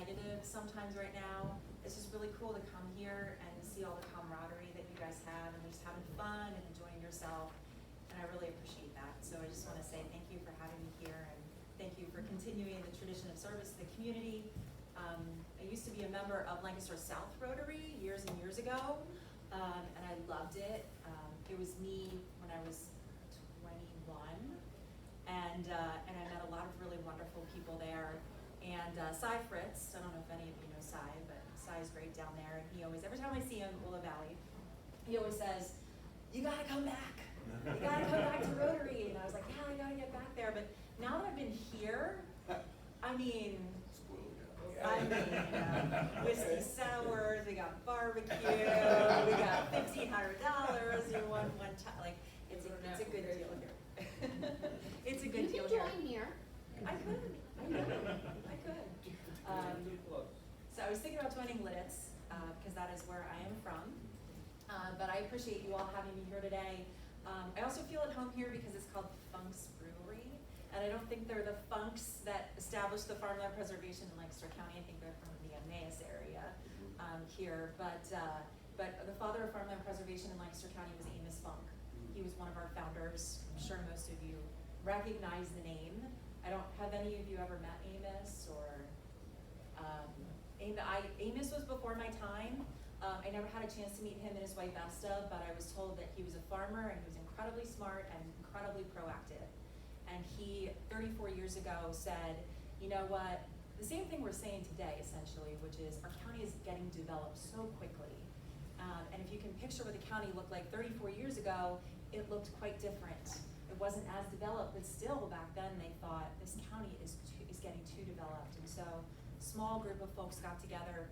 negative sometimes right now. It's just really cool to come here and see all the camaraderie that you guys have and just having fun and enjoying yourself. And I really appreciate that. So I just want to say thank you for having me here and thank you for continuing the tradition of service to the community. I used to be a member of Lancaster South Rotary years and years ago, and I loved it. It was me when I was 21, and I met a lot of really wonderful people there. And Cy Fritz, I don't know if any of you know Cy, but Cy's great down there. And he always, every time I see him in Willow Valley, he always says, "You gotta come back. You gotta come back to Rotary." And I was like, "Yeah, I gotta get back there." But now that I've been here, I mean, whiskey sours, we got barbecue, we got $1,500 in one time. Like, it's a good deal here. It's a good deal here. You can join here. I could. So I was thinking about joining Lidditz, because that is where I am from. But I appreciate you all having me here today. I also feel at home here because it's called Funk's Brewery. And I don't think they're the Funks that established the farmland preservation in Lancaster County. I think they're from the Emmaus area here. But the father of farmland preservation in Lancaster County was Amos Funk. He was one of our founders. I'm sure most of you recognize the name. Have any of you ever met Amos or? Amos was before my time. I never had a chance to meet him and his wife Esta, but I was told that he was a farmer and he was incredibly smart and incredibly proactive. And he, 34 years ago, said, "You know what, the same thing we're saying today, essentially, which is our county is getting developed so quickly. And if you can picture what the county looked like 34 years ago, it looked quite different. It wasn't as developed, but still back then they thought this county is getting too developed." And so a small group of folks got together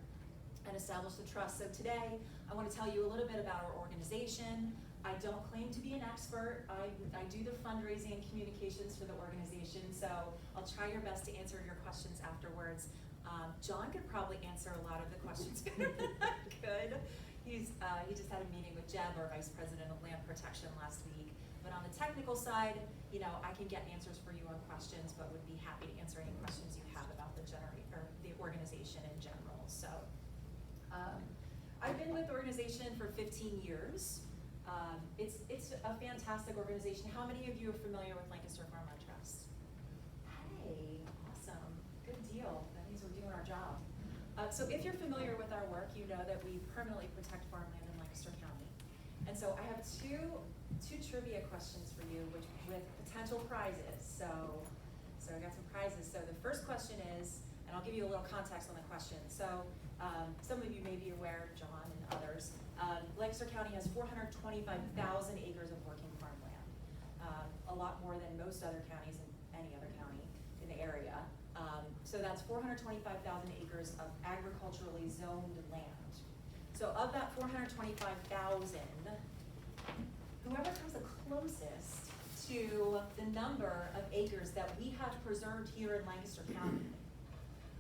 and established the trust. So today, I want to tell you a little bit about our organization. I don't claim to be an expert. I do the fundraising and communications for the organization, so I'll try your best to answer your questions afterwards. John could probably answer a lot of the questions better than I could. He just had a meeting with Jeb, our Vice President of Land Protection, last week. But on the technical side, you know, I can get answers for you on questions, but would be happy to answer any questions you have about the organization in general. So I've been with the organization for 15 years. It's a fantastic organization. How many of you are familiar with Lancaster Farmland Trust? Hey, awesome, good deal. That means we're doing our job. So if you're familiar with our work, you know that we permanently protect farmland in Lancaster County. And so I have two trivia questions for you, with potential prizes. So I got some prizes. So the first question is, and I'll give you a little context on the question. So some of you may be aware, John and others, Lancaster County has 425,000 acres of working farmland, a lot more than most other counties and any other county in the area. So that's 425,000 acres of agriculturally zoned land. So of that 425,000, whoever comes the closest to the number of acres that we have preserved here in Lancaster County.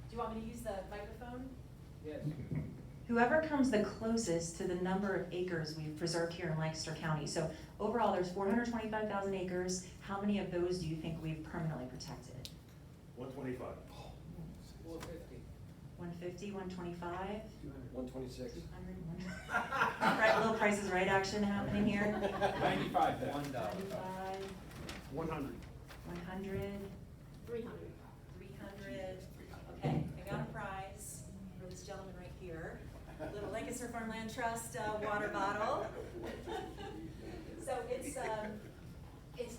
Do you want me to use the microphone? Yes. Whoever comes the closest to the number of acres we've preserved here in Lancaster County. So overall, there's 425,000 acres. How many of those do you think we've permanently protected? 125. 450. 150, 125? 126. 200, right, little Price is Right action happening here. 95. $1. 95, 100. 100, 300. 300. Okay, I got a prize for this gentleman right here. Little Lancaster Farmland Trust water bottle. So it's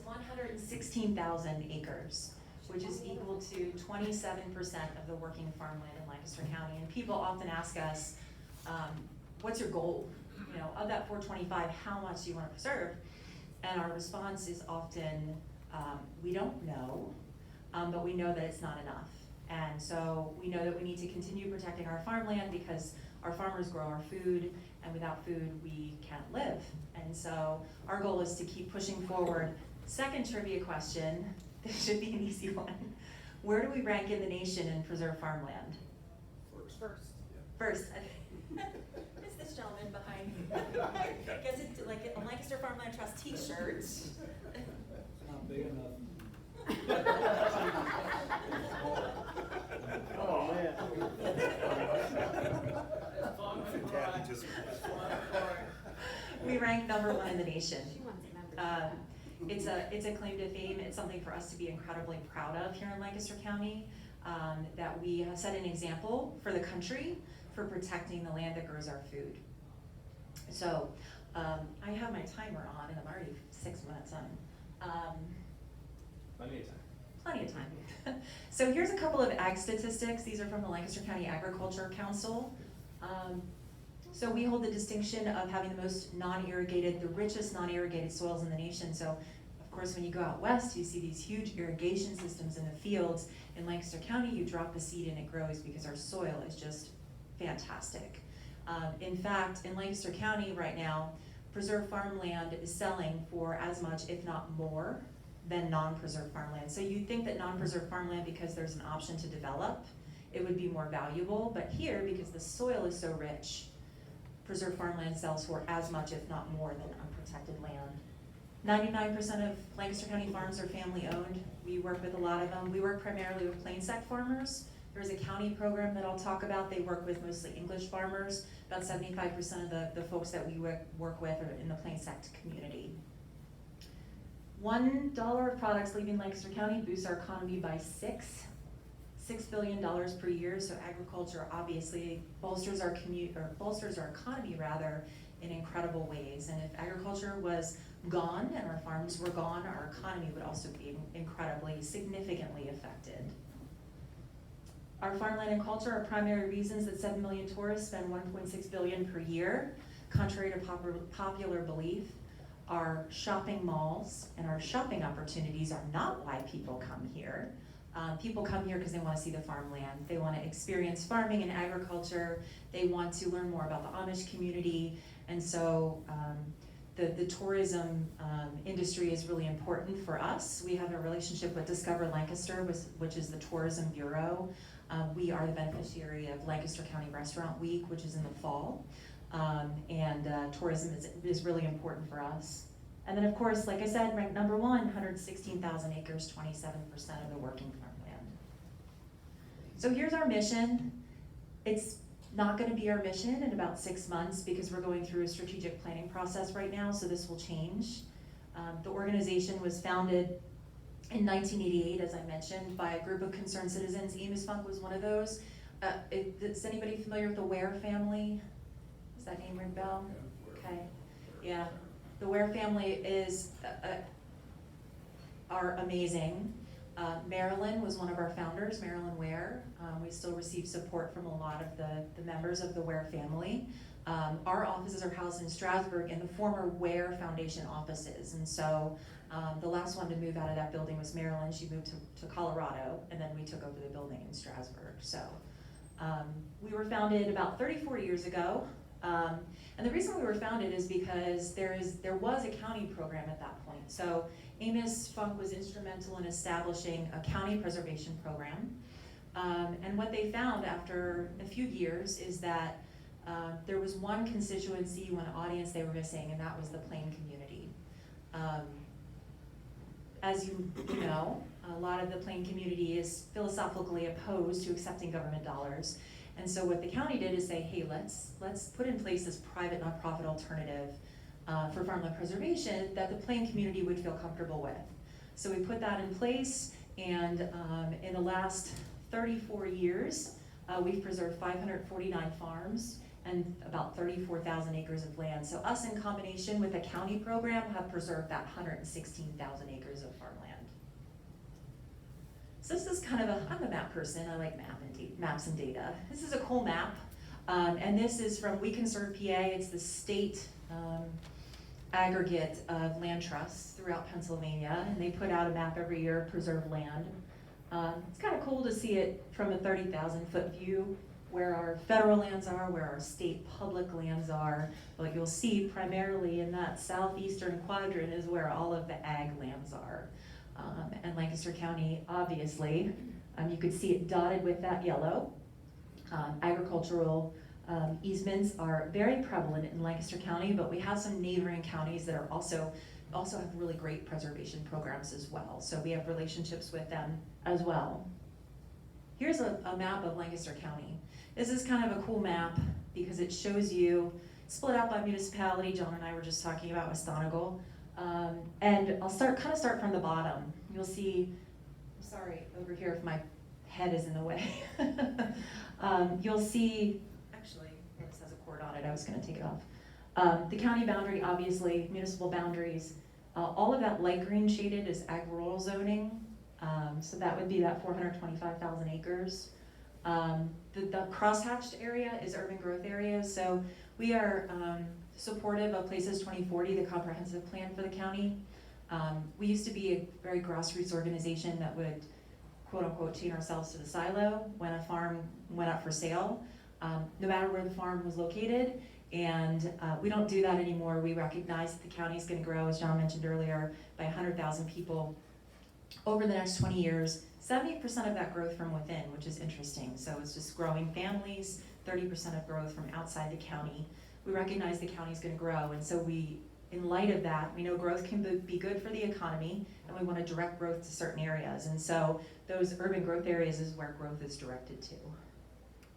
116,000 acres, which is equal to 27% of the working farmland in Lancaster County. And people often ask us, what's your goal? You know, of that 425, how much do you want to preserve? And our response is often, we don't know, but we know that it's not enough. And so we know that we need to continue protecting our farmland because our farmers grow our food, and without food, we can't live. And so our goal is to keep pushing forward. Second trivia question, this should be an easy one. Where do we rank in the nation in preserved farmland? First. It's this gentleman behind me. Gets it like a Lancaster Farmland Trust t-shirt. It's not big enough. Oh, man. this one. We rank #1 in the nation. She wants a membership. It's a claim to fame. It's something for us to be incredibly proud of here in Lancaster County, that we have set an example for the country for protecting the land that grows our food. So, I have my timer on and I'm already 6 minutes in. Plenty of time. Plenty of time. So here's a couple of ag statistics. These are from the Lancaster County Agriculture Council. So we hold the distinction of having the most non-irrigated, the richest non-irrigated soils in the nation. So of course, when you go out west, you see these huge irrigation systems in the fields. In Lancaster County, you drop a seed and it grows because our soil is just fantastic. In fact, in Lancaster County right now, preserved farmland is selling for as much, if not more, than non-preserved farmland. So you'd think that non-preserved farmland, because there's an option to develop, it would be more valuable, but here, because the soil is so rich, preserved farmland sells for as much, if not more, than unprotected land. 99% of Lancaster County farms are family-owned. We work with a lot of them. We work primarily with plain sect farmers. There's a county program that I'll talk about. They work with mostly English farmers. About 75% of the folks that we work with are in the plain sect community. $1 of products leaving Lancaster County boosts our economy by $6 billion per year. So agriculture obviously bolsters our economy rather in incredible ways. And if agriculture was gone and our farms were gone, our economy would also be incredibly, significantly affected. Our farmland and culture are primary reasons that 7 million tourists spend $1.6 billion per year. Contrary to popular belief, our shopping malls and our shopping opportunities are not why people come here. People come here because they want to see the farmland. They want to experience farming and agriculture. They want to learn more about the Amish community. And so the tourism industry is really important for us. We have a relationship with Discover Lancaster, which is the tourism bureau. We are the beneficiary of Lancaster County Restaurant Week, which is in the fall. Tourism is really important for us. And then of course, like I said, ranked #1, 116,000 acres, 27% of the working farmland. So here's our mission. It's not gonna be our mission in about 6 months because we're going through a strategic planning process right now, so this will change. The organization was founded in 1988, as I mentioned, by a group of concerned citizens. Amos Funk was one of those. Is anybody familiar with the Ware family? Does that name ring a bell? Okay, yeah. The Ware family are amazing. Marilyn was one of our founders, Marilyn Ware. We still receive support from a lot of the members of the Ware family. Our offices are housed in Strasburg in the former Ware Foundation offices. And so the last one to move out of that building was Marilyn. She moved to Colorado, and then we took over the building in Strasburg. So we were founded about 34 years ago. And the reason we were founded is because there was a county program at that point. So Amos Funk was instrumental in establishing a county preservation program. And what they found after a few years is that there was one constituency, one audience they were missing, and that was the plain community. As you know, a lot of the plain community is philosophically opposed to accepting government dollars. And so what the county did is say, hey, let's put in place this private nonprofit alternative for farmland preservation that the plain community would feel comfortable with. So we put that in place, and in the last 34 years, we've preserved 549 farms and about 34,000 acres of land. So us in combination with the county program have preserved that 116,000 acres of farmland. So this is kind of I'm a map person, I like maps and data. This is a cool map, and this is from We Conserve PA. It's the state aggregate of land trusts throughout Pennsylvania, and they put out a map every year of preserved land. It's kind of cool to see it from a 30,000-foot view, where our federal lands are, where our state public lands are. But you'll see primarily in that southeastern quadrant is where all of the ag lands are. And Lancaster County, obviously, you could see it dotted with that yellow. Agricultural easements are very prevalent in Lancaster County, but we have some neighboring counties that are also have really great preservation programs as well. So we have relationships with them as well. Here's a map of Lancaster County. This is kind of a cool map because it shows you split out by municipality. John and I were just talking about West Donegal. And I'll start from the bottom. You'll see, I'm sorry over here if my head is in the way. You'll see, actually, this has a cord on it, I was gonna take it off. The county boundary, obviously, municipal boundaries, all of that light green shaded is ag-rural zoning. So that would be that 425,000 acres. The crosshatched area is urban growth areas. So we are supportive of Places 2040, the comprehensive plan for the county. We used to be a very grassroots organization that would quote unquote chain ourselves to the silo when a farm went up for sale, no matter where the farm was located. And we don't do that anymore. We recognize that the county is going to grow, as John mentioned earlier, by 100,000 people over the next 20 years. 70% of that growth from within, which is interesting. So it's just growing families, 30% of growth from outside the county. We recognize the county is going to grow, and so we, in light of that, we know growth can be good for the economy, and we want to direct growth to certain areas. And so those urban growth areas is where growth is directed to.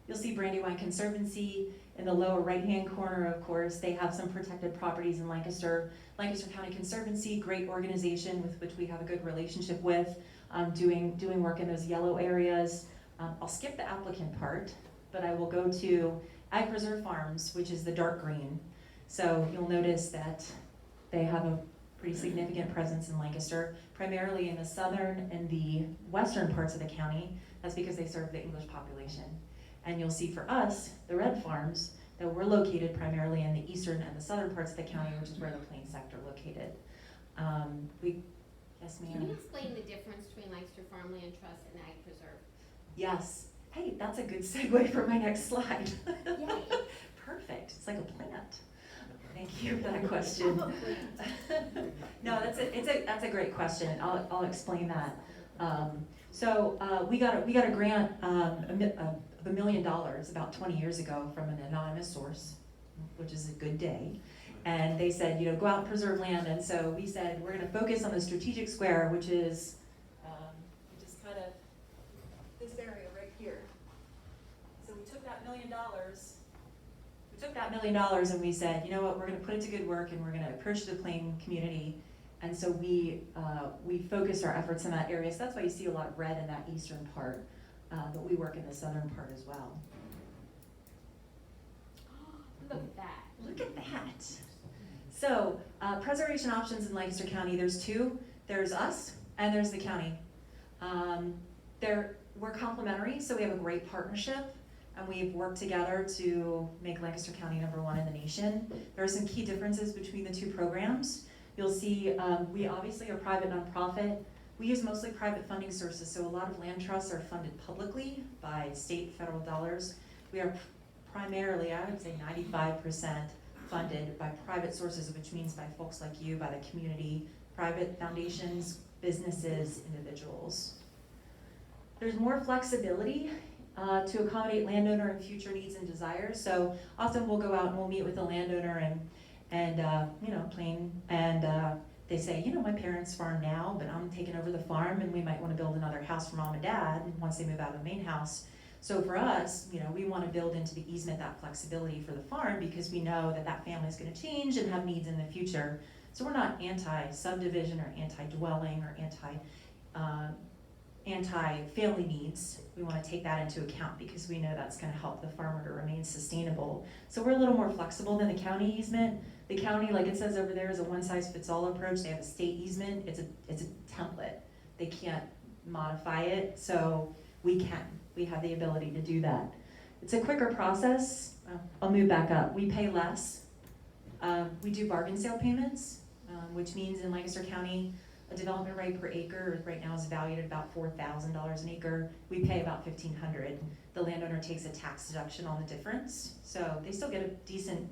You'll see Brandywine Conservancy in the lower right-hand corner, of course. They have some protected properties in Lancaster. Lancaster County Conservancy, great organization with which we have a good relationship with, doing work in those yellow areas. I'll skip the applicant part, but I will go to Ag Preserve Farms, which is the dark green. So you'll notice that they have a pretty significant presence in Lancaster, primarily in the southern and the western parts of the county. That's because they serve the English population. And you'll see for us, the red farms, that we're located primarily in the eastern and the southern parts of the county, which is where the plains sector located. Yes, ma'am? Can you explain the difference between Lancaster Farmland Trust and Ag Preserve? Yes. Hey, that's a good segue for my next slide. Yay. Perfect. It's like a plant. Thank you for that question. No, that's a great question. I'll explain that. We got a grant of $1 million about 20 years ago from an anonymous source, which is a good day. And they said, go out and preserve land. And so we said, we're going to focus on the strategic square, which is kind of this area right here. So we took that $1 million. We took that $1 million and we said, you know what, we're going to put it to good work and we're going to approach the plain community. And so we focused our efforts in that area. So that's why you see a lot of red in that eastern part, but we work in the southern part as well. Look at that. Look at that. So preservation options in Lancaster County, there's two. There's us and there's the county. We're complementary, so we have a great partnership. And we've worked together to make Lancaster County #1 in the nation. There are some key differences between the two programs. You'll see we obviously are a private nonprofit. We use mostly private funding sources, so a lot of land trusts are funded publicly by state, federal dollars. We are primarily, I would say 95% funded by private sources, which means by folks like you, by the community, private foundations, businesses, individuals. There's more flexibility to accommodate landowner and future needs and desires. So often we'll go out and we'll meet with the landowner they say, my parents farm now, but I'm taking over the farm and we might want to build another house for mom and dad once they move out of the main house. So for us, we want to build into the easement that flexibility for the farm because we know that family is going to change and have needs in the future. So we're not anti-subdivision or anti-dwelling or anti-family needs. We want to take that into account because we know that's going to help the farmer to remain sustainable. So we're a little more flexible than the county easement. The county, like it says over there, is a one-size-fits-all approach. They have a state easement. It's a template. They can't modify it, so we can. We have the ability to do that. It's a quicker process. I'll move back up. We pay less. We do bargain sale payments, which means in Lancaster County, a development right per acre right now is valued at about $4,000 an acre. We pay about $1,500. The landowner takes a tax deduction on the difference, so they still get a decent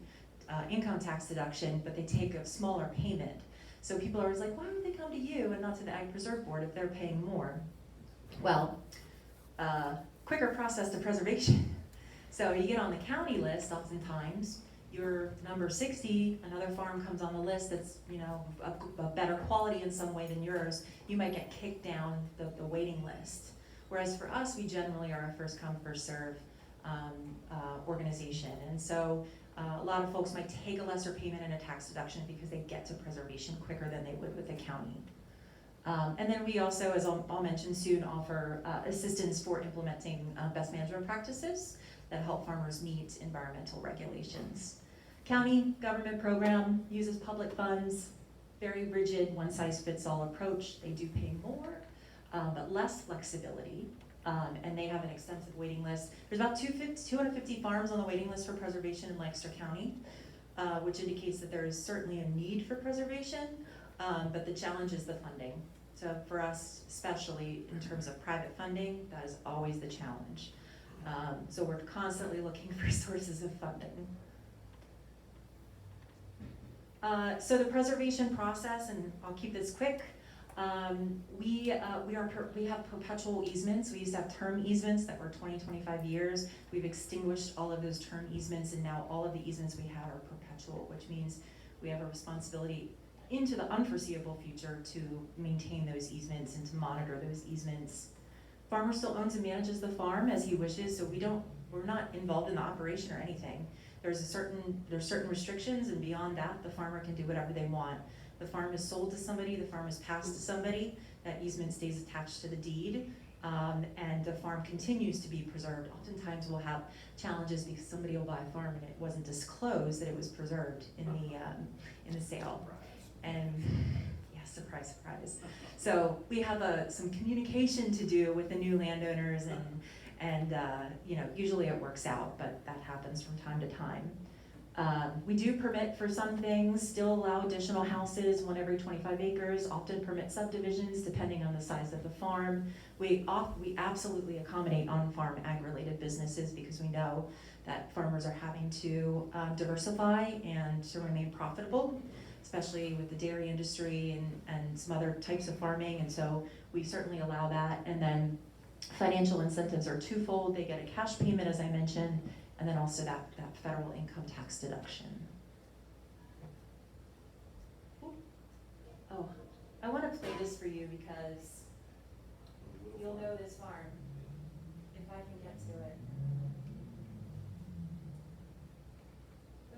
income tax deduction, but they take a smaller payment. So people are always like, why would they come to you and not to the Ag Preserve Board if they're paying more? Well, quicker process to preservation. So you get on the county list oftentimes, you're number 60, another farm comes on the list that's a better quality in some way than yours, you might get kicked down the waiting list. Whereas for us, we generally are a first come, first serve organization. And so A lot of folks might take a lesser payment and a tax deduction because they get to preservation quicker than they would with the county. And then we also, as I'll mention soon, offer assistance for implementing best management practices that help farmers meet environmental regulations. County government program uses public funds, very rigid, one-size-fits-all approach. They do pay more, but less flexibility, and they have an extensive waiting list. There's about 250 farms on the waiting list for preservation in Lancaster County, which indicates that there is certainly a need for preservation, but the challenge is the funding. So for us, especially in terms of private funding, that is always the challenge. So we're constantly looking for sources of funding. So the preservation process, and I'll keep this quick, we have perpetual easements. We used to have term easements that were 20, 25 years. We've extinguished all of those term easements, and now all of the easements we have are perpetual, which means we have a responsibility into the unforeseeable future to maintain those easements and to monitor those easements. Farmer still owns and manages the farm as he wishes, so we're not involved in the operation or anything. There's certain restrictions, and beyond that, the farmer can do whatever they want. The farm is sold to somebody, the farm is passed to somebody, that easement stays attached to the deed, and the farm continues to be preserved. Oftentimes we'll have challenges because somebody will buy a farm and it wasn't disclosed that it was preserved in the sale. And yeah, surprise, surprise. So we have some communication to do with the new landowners, and usually it works out, but that happens from time to time. We do permit for some things, still allow additional houses, 1 every 25 acres, often permit subdivisions depending on the size of the farm. We absolutely accommodate on-farm ag-related businesses because we know that farmers are having to diversify and to remain profitable, especially with the dairy industry and some other types of farming, and so we certainly allow that. And then financial incentives are twofold. They get a cash payment, as I mentioned, and then also that federal income tax deduction. Oh, I want to play this for you because you'll know this farm, if I can get to it.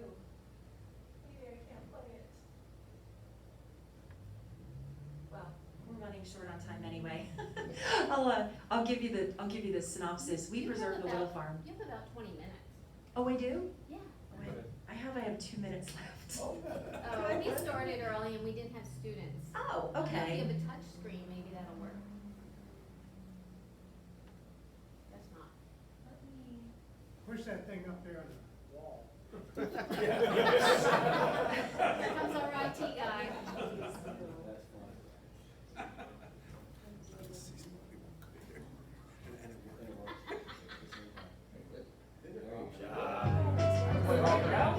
Ooh, maybe I can't play it. Well, we're running short on time anyway. I'll give you the synopsis. We preserve the Little Farm. You have about 20 minutes. Oh, I do? Yeah. I have 2 minutes left. Oh, we started early and we didn't have students. Oh, If okay. you have a touch screen, maybe that'll work. That's not. Push that thing up there on the wall. Here comes our IT guy.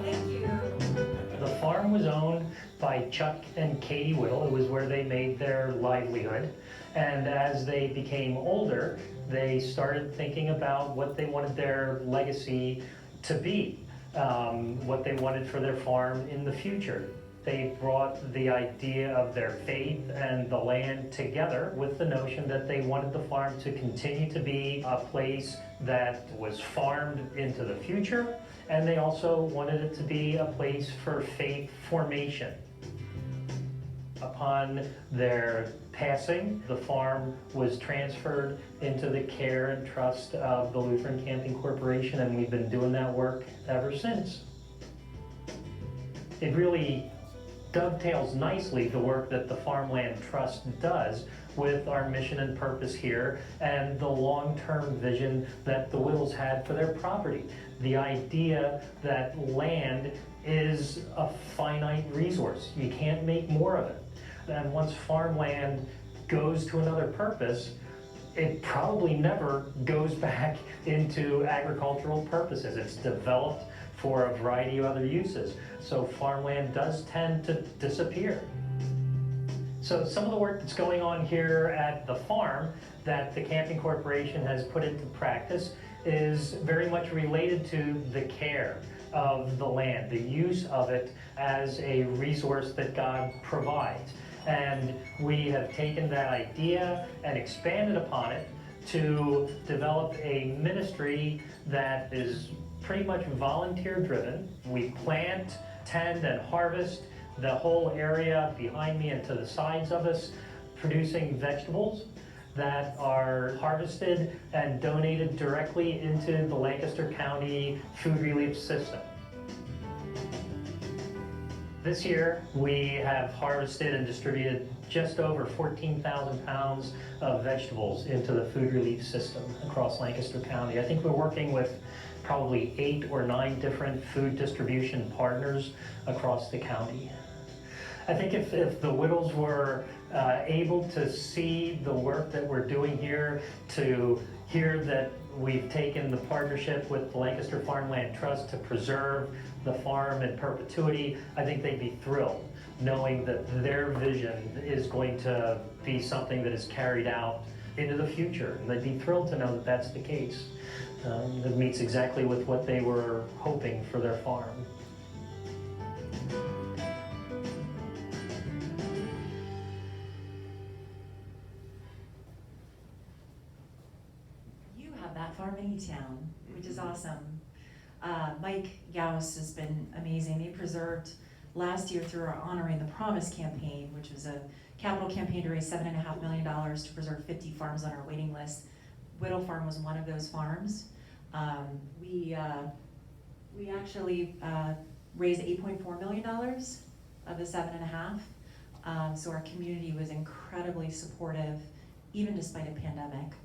Thank you. The farm was owned by Chuck and Katie Whittle. It was where they made their livelihood. And as they became older, they started thinking about what they wanted their legacy to be, what they wanted for their farm in the future. They brought the idea of their faith and the land together with the notion that they wanted the farm to continue to be a place that was farmed into the future, and they also wanted it to be a place for faith formation. Upon their passing, the farm was transferred into the care and trust of the Lutheran Camping Corporation, and we've been doing that work ever since. It really dovetails nicely the work that the Farmland Trust does with our mission and purpose here and the long-term vision that the Whittles had for their property. The idea that land is a finite resource. You can't make more of it. And once farmland goes to another purpose, it probably never goes back into agricultural purposes. It's developed for a variety of other uses. So farmland does tend to disappear. So some of the work that's going on here at the farm that the Camping Corporation has put into practice is very much related to the care of the land, the use of it as a resource that God provides. And we have taken that idea and expanded upon it to develop a ministry that is pretty much volunteer driven. We plant, tend, and harvest the whole area behind me and to the sides of us, producing vegetables that are harvested and donated directly into the Lancaster County food relief system. This year, we have harvested and distributed just over 14,000 pounds of vegetables into the food relief system across Lancaster County. I think we're working with probably 8 or 9 different food distribution partners across the county. I think if the Whittles were able to see the work that we're doing here, to hear that we've taken the partnership with the Lancaster Farmland Trust to preserve the farm in perpetuity, I think they'd be thrilled knowing that their vision is going to be something that is carried out into the future. And they'd be thrilled to know that that's the case. It meets exactly with what they were hoping for their farm. You have that farm in E-Town, which is awesome. Mike Gauss has been amazing. They preserved last year through our Honoring the Promise campaign, which was a capital campaign to raise $7.5 million to preserve 50 farms on our waiting list. Whittle Farm was one of those farms. We actually raised $8.4 million of the 7.5. So our community was incredibly supportive, even despite a pandemic.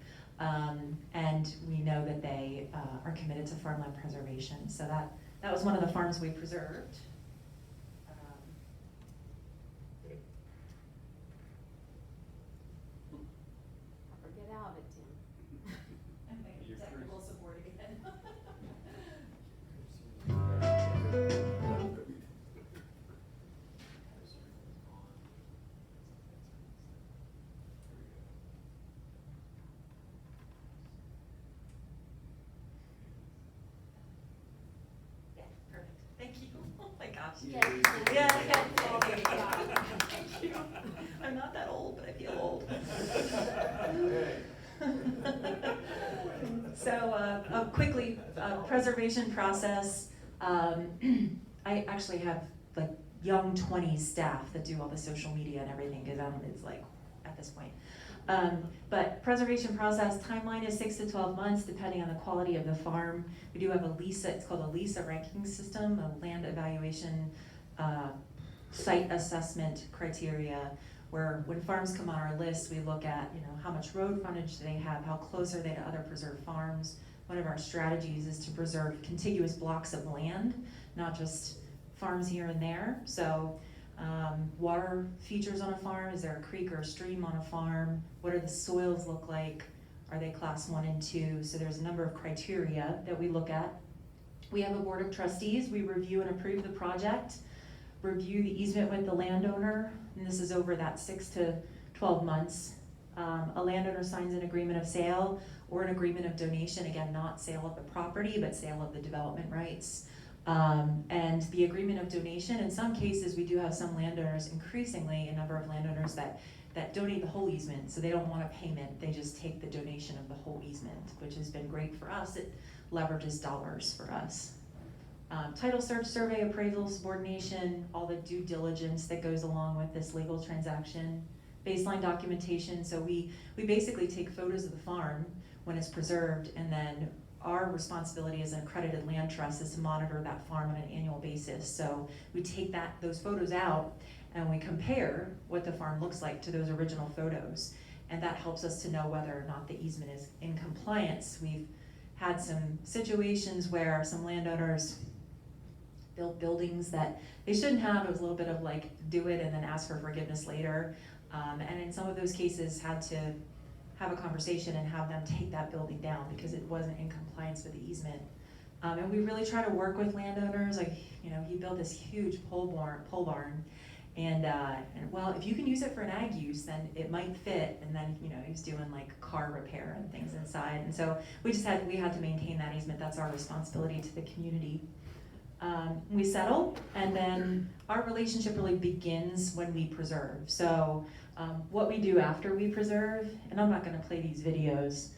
And we know that they are committed to farmland preservation. So that was one of the farms we preserved. Get out of it, Tim. Technical support again. Yeah, perfect. Thank you. Oh my gosh. Yeah. Thank you. I'm not that old, but I feel old. So quickly, preservation process. I actually have like young 20s staff that do all the social media and everything because it's like at this point. But preservation process timeline is 6 to 12 months depending on the quality of the farm. We do have a LISA, it's called a LISA ranking system, a land evaluation site assessment criteria, where when farms come on our list, we look at, how much road frontage do they have, how close are they to other preserved farms. One of our strategies is to preserve contiguous blocks of land, not just farms here and there. So water features on a farm, is there a creek or a stream on a farm? What do the soils look like? Are they class 1 and 2? So there's a number of criteria that we look at. We have a board of trustees. We review and approve the project, review the easement with the landowner, and this is over that 6 to 12 months. A landowner signs an agreement of sale or an agreement of donation, again, not sale of the property, but sale of the development rights. And the agreement of donation, in some cases, we do have some landowners, increasingly a number of landowners that donate the whole easement, so they don't want a payment, they just take the donation of the whole easement, which has been great for us. It leverages dollars for us. Title search, survey, appraisal, subordination, all the due diligence that goes along with this legal transaction. Baseline documentation, so we basically take photos of the farm when it's preserved, and then our responsibility as an accredited land trust is to monitor that farm on an annual basis. So we take those photos out and we compare what the farm looks like to those original photos. And that helps us to know whether or not the easement is in compliance. We've had some situations where some landowners built buildings that they shouldn't have. It was a little bit of like, do it and then ask for forgiveness later. And in some of those cases had to have a conversation and have them take that building down because it wasn't in compliance with the easement. And we really try to work with landowners. Like, he built this huge pole barn, and well, if you can use it for an ag use, then it might fit. And then, he was doing like car repair and things inside. And so we had to maintain that easement. That's our responsibility to the community. We settle, and then our relationship really begins when we preserve. So what we do after we preserve, and I'm not gonna play these videos,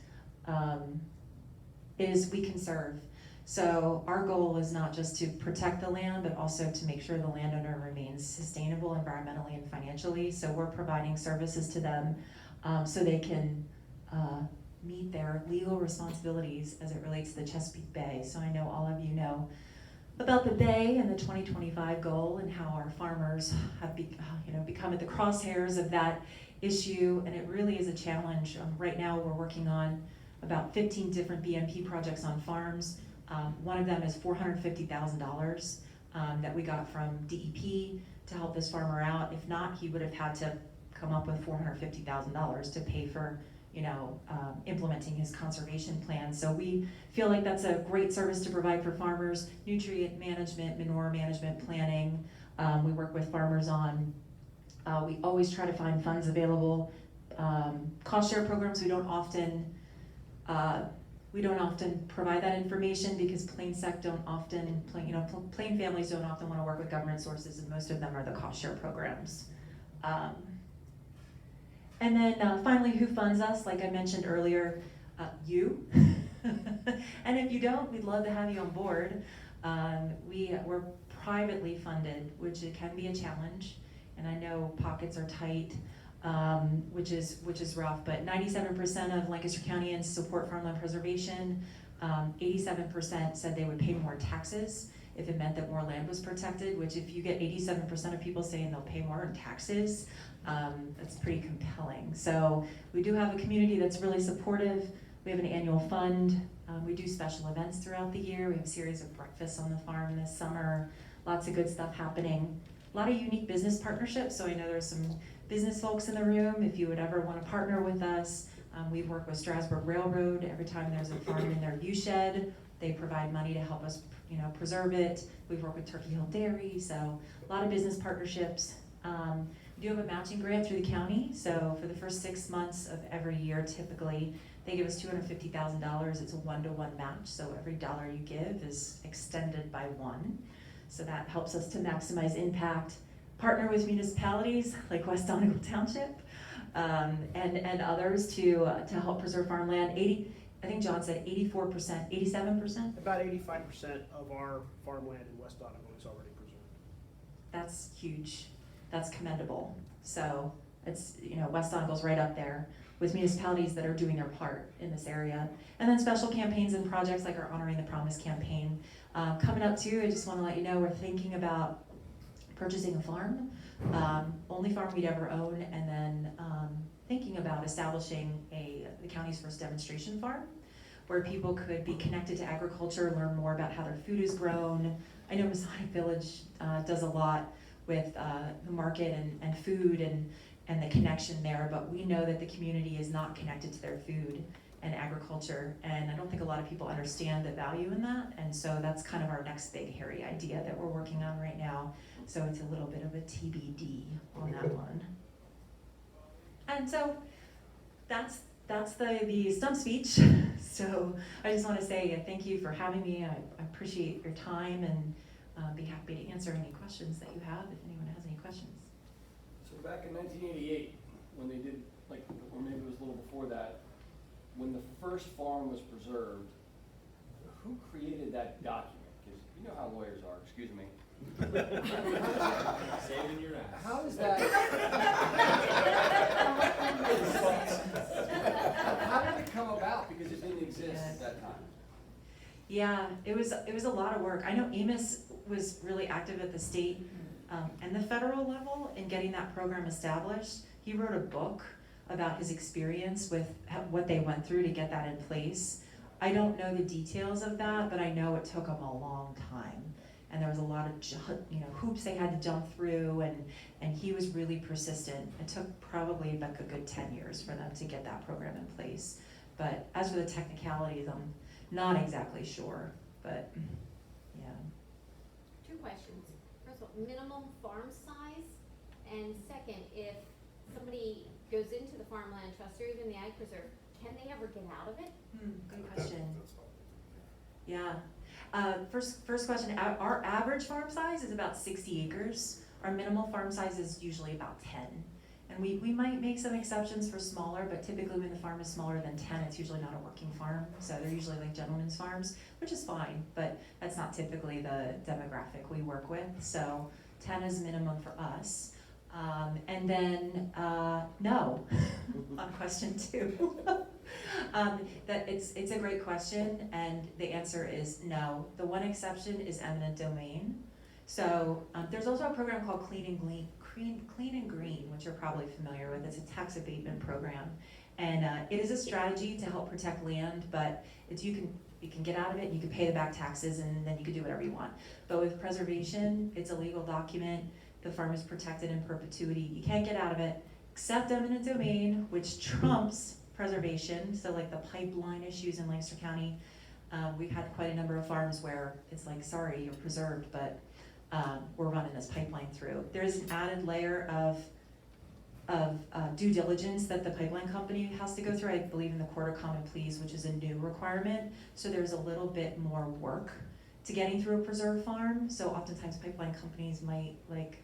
is we conserve. So our goal is not just to protect the land, but also to make sure the landowner remains sustainable environmentally and financially. So we're providing services to them so they can meet their legal responsibilities as it relates to the Chesapeake Bay. So I know all of you know about the Bay and the 2025 goal and how our farmers have become at the crosshairs of that issue, and it really is a challenge. Right now we're working on about 15 different BMP projects on farms. One of them is $450,000 that we got from DEP to help this farmer out. If not, he would have had to come up with $450,000 to pay for implementing his conservation plan. So we feel like that's a great service to provide for farmers: nutrient management, manure management, planning. We work with farmers on, we always try to find funds available. Cost share programs, we don't often provide that information because plain families don't often want to work with government sources, and most of them are the cost share programs. And then finally, who funds us? Like I mentioned earlier, you. And if you don't, we'd love to have you on board. We're privately funded, which it can be a challenge, and I know pockets are tight, which is rough. But 97% of Lancaster Countyans support farmland preservation. 87% said they would pay more taxes if it meant that more land was protected, which if you get 87% of people saying they'll pay more in taxes, that's pretty compelling. So we do have a community that's really supportive. We have an annual fund. We do special events throughout the year. We have a series of breakfasts on the farm this summer. Lots of good stuff happening. A lot of unique business partnerships. So I know there's some business folks in the room. If you would ever want to partner with us, we work with Strasburg Railroad. Every time there's a farm in their view shed, they provide money to help us preserve it. We've worked with Turkey Hill Dairy, so a lot of business partnerships. We do have a matching grant through the county, so for the first 6 months of every year, typically, they give us $250,000. It's a 1-to-1 match, so every dollar you give is extended by 1. So that helps us to maximize impact. Partner with municipalities like West Donegal Township and others to help preserve farmland. I think John said 84%, 87%? About 85% of our farmland in West Donegal is already preserved. That's huge. That's commendable. So it's, West Donegal's right up there with municipalities that are doing their part in this area. And then special campaigns and projects like our Honoring the Promise campaign. Coming up too, I just want to let you know we're thinking about purchasing a farm, only farm we'd ever own, and then thinking about establishing the county's first demonstration farm where people could be connected to agriculture, learn more about how their food is grown. I know Masonic Village does a lot with the market and food and the connection there, but we know that the community is not connected to their food and agriculture, and I don't think a lot of people understand the value in that, and so that's kind of our next big hairy idea that we're working on right now. So it's a little bit of a TBD on that one. And so that's the stump speech. So I just want to say thank you for having me. I appreciate your time, and be happy to answer any questions that you have if anyone has any questions. So back in 1988, when they did, or maybe it was a little before that, when the first farm was preserved, who created that document? Because you know how lawyers are, excuse me. Saving your ass. How is that? How did it come about? Because it didn't exist at that time. Yeah, it was a lot of work. I know Amos was really active at the state and the federal level in getting that program established. He wrote a book about his experience with what they went through to get that in place. I don't know the details of that, but I know it took them a long time. And there was a lot of hoops they had to jump through, and he was really persistent. It took probably like a good 10 years for them to get that program in place. But as for the technicalities, I'm not exactly sure, but yeah. 2 questions. First of all, minimum farm size, and second, if somebody goes into the farmland trust or even the ag preserve, can they ever get out of it? Good question. Yeah. First question, our average farm size is about 60 acres. Our minimal farm size is usually about 10. And And we might make some exceptions for smaller, but typically when the farm is smaller than 10, it's usually not a working farm. So they're usually like gentlemen's farms, which is fine, but that's not typically the demographic we work with. So 10 is minimum for us. And then, no, on question 2. That it's a great question, and the answer is no. The one exception is eminent domain. So there's also a program called Clean and Green, which you're probably familiar with. It's a tax abatement program, and it is a strategy to help protect land, but it's you can get out of it, you can pay the back taxes, and then you can do whatever you want. But with preservation, it's a legal document. The farm is protected in perpetuity. You can't get out of it, except eminent domain, which trumps preservation. So like the pipeline issues in Lancaster County, we've had quite a number of farms where it's like, sorry, you're preserved, but we're running this pipeline through. There's an added layer of due diligence that the pipeline company has to go through. I believe in the Court of Common Pleas, which is a new requirement. So there's a little bit more work to getting through a preserved farm. So oftentimes pipeline companies might like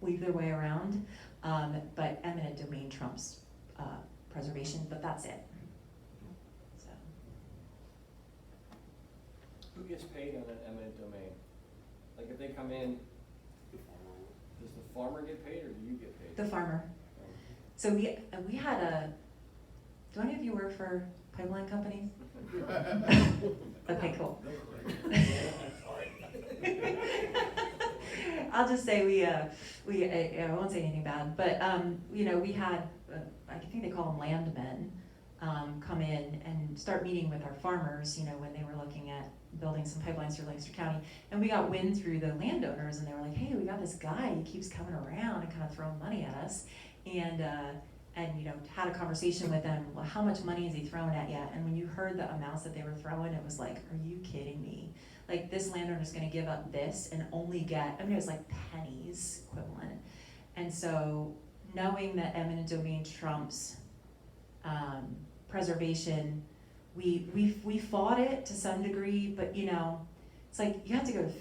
weave their way around, but eminent domain trumps preservation, but that's it. So. Who gets paid on an eminent domain? Like if they come in, does the farmer get paid or do you get paid? The farmer. So we had a, do any of you work for pipeline companies? Okay, cool. I'll just say I won't say anything bad, but you know, we had, I think they call them landmen, come in and start meeting with our farmers, you know, when they were looking at building some pipelines through Lancaster County. And we got wind through the landowners, and they were like, hey, we got this guy, he keeps coming around and kind of throwing money at us. And you know, had a conversation with them, well, how much money is he throwing at you? And when you heard the amounts that they were throwing, it was like, are you kidding me? Like, this landowner's gonna give up this and only get, I mean, it was like pennies equivalent. And so, knowing that eminent domain trumps preservation, we fought it to some degree, but you know, it's like you have to go to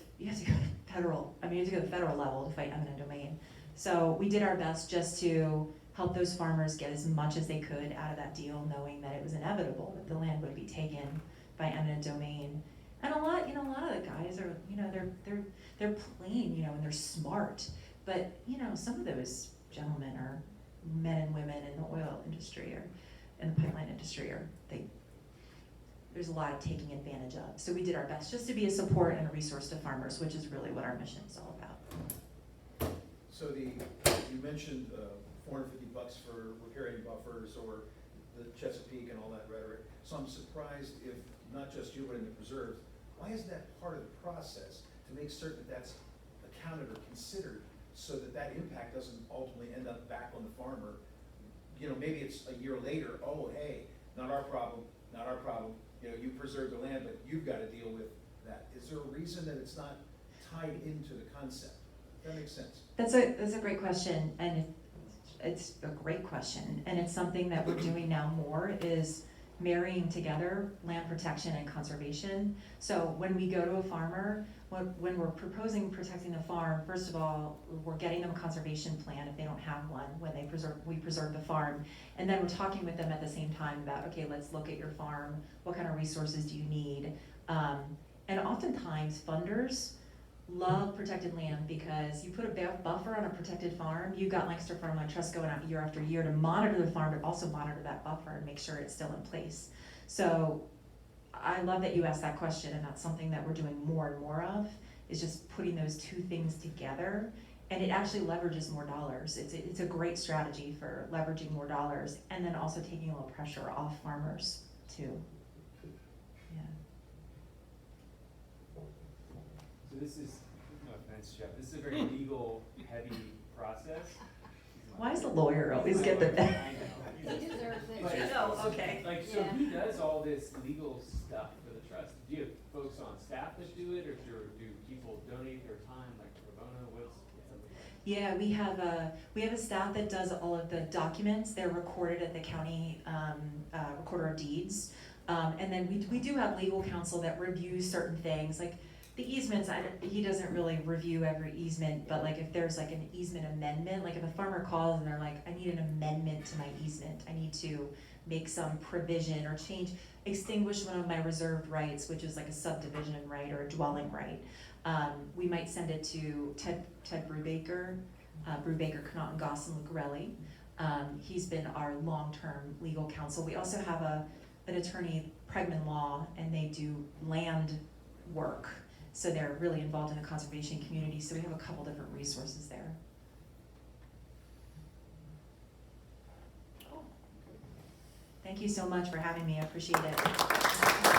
federal. I mean, you have to go to the federal level to fight eminent domain. So we did our best just to help those farmers get as much as they could out of that deal, knowing that it was inevitable that the land would be taken by eminent domain. And a lot of the guys are, you know, they're plain, you know, and they're smart. But you know, some of those gentlemen are men and women in the oil industry or in the pipeline industry, or there's a lot of taking advantage of. So we did our best just to be a support and a resource to farmers, which is really what our mission is all about. So you mentioned $450 for riparian buffers or the Chesapeake and all that rhetoric. So I'm surprised if not just you, but in the preserves, why isn't that part of the process to make certain that that's accounted or considered so that that impact doesn't ultimately end up back on the farmer? You know, maybe it's a year later, oh, hey, not our problem. You know, you preserved the land, but you've got to deal with that. Is there a reason that it's not tied into the concept? That makes sense. That's a great question, and it's a great question, and it's something that we're doing now more is marrying together land protection and conservation. So when we go to a farmer, when we're proposing protecting the farm, first of all, we're getting them a conservation plan if they don't have one. When we preserve the farm, and then we're talking with them at the same time about, okay, let's look at your farm. What kind of resources do you need? And oftentimes funders love protected land because you put a buffer on a protected farm. You've got Lancaster Farmland Trust going out year after year to monitor the farm, but also monitor that buffer and make sure it's still in place. So I love that you asked that question, and that's something that we're doing more and more of, is just putting those two things together, and it actually leverages more dollars. It's a great strategy for leveraging more dollars, and then also taking a little pressure off farmers too. Yeah. So this is, no offense, Jeff, this is a very legal heavy process. Why does the lawyer always get the I best? know. He deserves it. But- Oh, okay. Like, so Yeah. who does all this legal stuff for the trust? Do you have folks on staff that do it, or do people donate their time, like pro bono? What's up with that? Yeah, we have a staff that does all of the documents. They're recorded at the county recorder of deeds. And then we do have legal counsel that reviews certain things. Like The easements, he doesn't really review every easement, but like if there's like an easement amendment, like if a farmer calls and they're like, I need an amendment to my easement, I need to make some provision or change, extinguish one of my reserved rights, which is like a subdivision right or a dwelling right. We might send it to Ted Brubaker, Connaughton, Goss, and Lucarelli. He's been our long-term legal counsel. We also have an attorney, Pregman Law, and they do land work. So they're really involved in the conservation community, so we have a couple different resources there. Thank you so much for having me, I appreciate it.